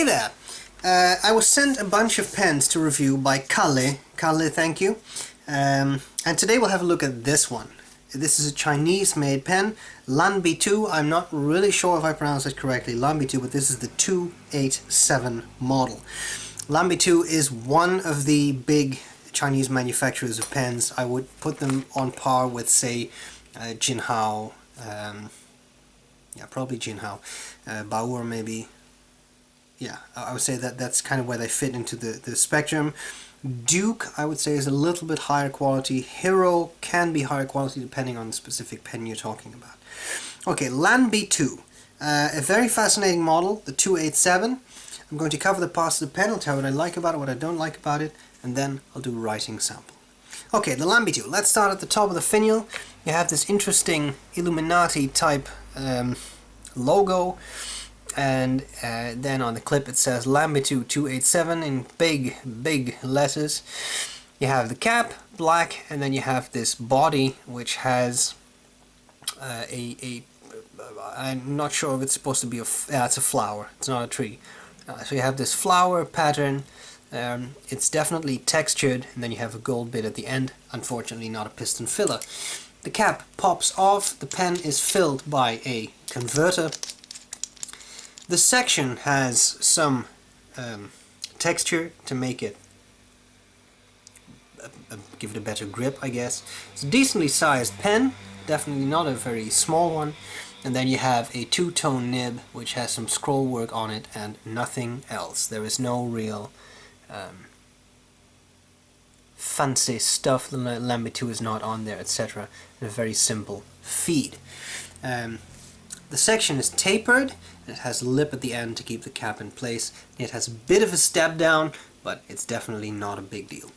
Hey there! I was sent a bunch of pens to review by Calle. Calle, thank you. And today we'll have a look at this one. This is a Chinese-made pen, Lanbitou. I'm not really sure if I pronounced it correctly, Lanbitou, but this is the 287 model. Lanbitou is one of the big Chinese manufacturers of pens. I would put them on par with, say, Jinhao. Yeah, probably Jinhao. B.R.E maybe. Yeah, I would say that that's kind of where they fit into the spectrum. Duke, I would say, is a little bit higher quality. Hero can be higher quality depending on the specific pen you're talking about. Okay, Lanbitou. A very fascinating model, the 287. I'm going to cover the parts of the pen, I'll tell you what I like about it, what I don't like about it, and then I'll do a writing sample. Okay, the Lanbitou. Let's start at the top of the finial. You have this interesting Illuminati type logo. And then on the clip it says Lanbitou 287 in big letters. You have the cap, black, and then you have this body which has I'm not sure if it's supposed to be it's a flower, it's not a tree. So you have this flower pattern. It's definitely textured, and then you have a gold bit at the end, unfortunately not a piston filler. The cap pops off, the pen is filled by a converter. The section has some texture to make it give it a better grip, I guess. It's a decently sized pen, definitely not a very small one. And then you have a two-tone nib which has some scroll work on it and nothing else. There is no real fancy stuff. The Lanbitou is not on there, etc. And a very simple feed. The section is tapered, and it has a lip at the end to keep the cap in place. It has a bit of a step down, but it's definitely not a big deal.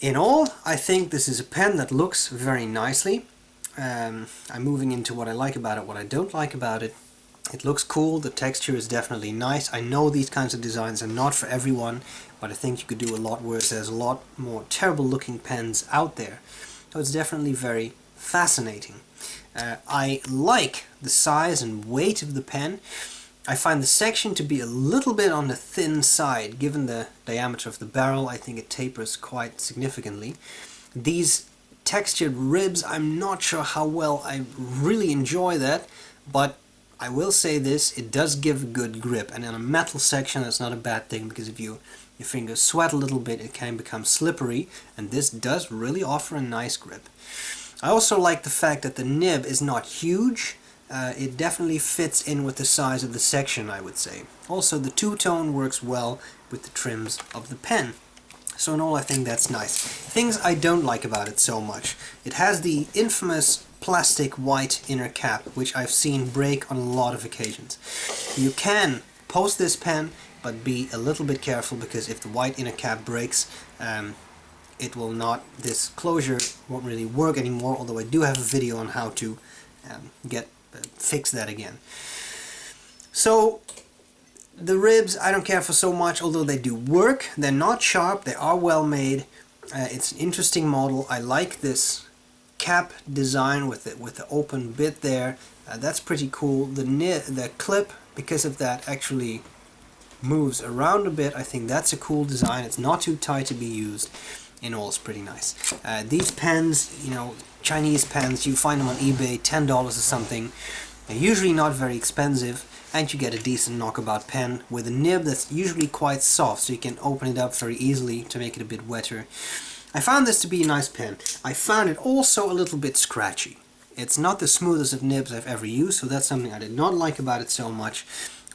In all, I think this is a pen that looks very nicely. I'm moving into what I like about it, what I don't like about it. It looks cool, the texture is definitely nice. I know these kinds of designs are not for everyone, but I think you could do a lot worse. There's a lot more terrible looking pens out there. So it's definitely very fascinating. I like the size and weight of the pen. I find the section to be a little bit on the thin side. Given the diameter of the barrel, I think it tapers quite significantly. These textured ribs, I'm not sure how well I really enjoy that, but I will say this, it does give a good grip, and in a metal section that's not a bad thing, because if your fingers sweat a little bit it can become slippery, and this does really offer a nice grip. I also like the fact that the nib is not huge. It definitely fits in with the size of the section, I would say. Also, the two-tone works well with the trims of the pen. So in all, I think that's nice. Things I don't like about it so much. It has the infamous plastic white inner cap, which I've seen break on a lot of occasions. You can post this pen, but be a little bit careful, because if the white inner cap breaks, it will not, this closure won't really work anymore, although I do have a video on how to fix that again. So the ribs I don't care for so much, although they do work. They're not sharp, they are well made. It's an interesting model. I like this cap design with the open bit there. That's pretty cool. The clip, because of that, actually moves around a bit. I think that's a cool design. It's not too tight to be used. In all, it's pretty nice. These pens, you know, Chinese pens, you find them on eBay, $10 or something. They're usually not very expensive, and you get a decent knockabout pen with a nib that's usually quite soft, so you can open it up very easily to make it a bit wetter. I found this to be a nice pen. I found it also a little bit scratchy. It's not the smoothest of nibs I've ever used, so that's something I did not like about it so much.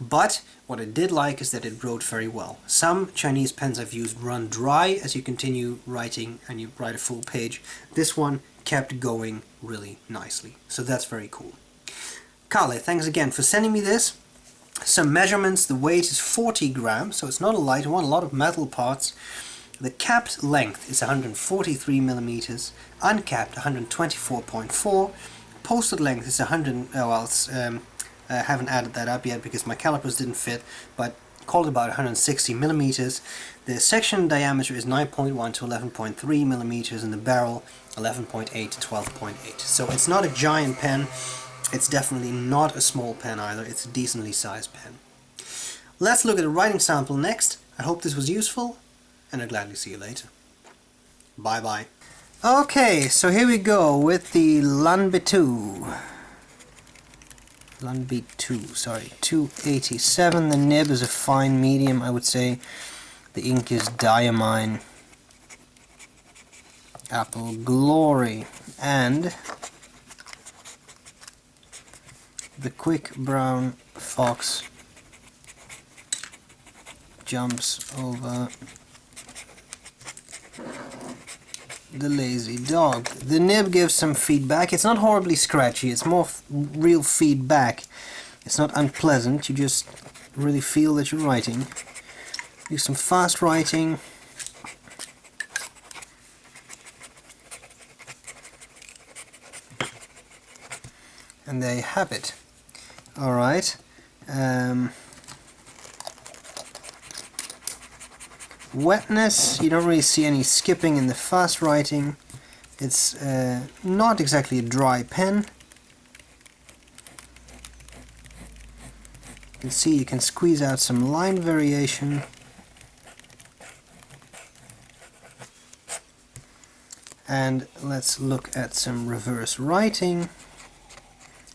But what I did like is that it wrote very well. Some Chinese pens I've used run dry as you continue writing and you write a full page. This one kept going really nicely, so that's very cool. Calle, thanks again for sending me this. Some measurements: the weight is 40 grams, so it's not a light one, a lot of metal parts. The capped length is 143 millimeters, uncapped 124.4. Posted length is 100, I haven't added that up yet because my calipers didn't fit, but call it about 160 millimeters. The section diameter is 9.1 to 11.3 millimeters, and the barrel 11.8 to 12.8. So it's not a giant pen. It's definitely not a small pen either. It's a decently sized pen. Let's look at a writing sample next. I hope this was useful, and I'll gladly see you later. Bye bye. Okay, so here we go with the Lanbitou. Lanbitou, sorry, 287. The nib is a fine medium, I would say. The ink is Diamine, Apple Glory, and the quick brown fox jumps over the lazy dog. The nib gives some feedback. It's not horribly scratchy, it's more real feedback. It's not unpleasant, you just really feel that you're writing. Do some fast writing. And there you have it. Alright. Wetness, you don't really see any skipping in the fast writing. It's not exactly a dry pen. You can see you can squeeze out some line variation. And let's look at some reverse writing.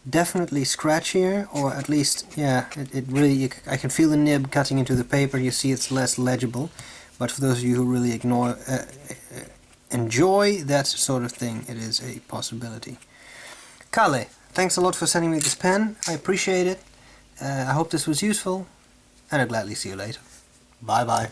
Definitely scratchier, or at least, yeah, it really, I can feel the nib cutting into the paper. You see it's less legible. But for those of you who really enjoy that sort of thing, it is a possibility. Calle, thanks a lot for sending me this pen. I appreciate it. I hope this was useful, and I'll gladly see you later. Bye bye.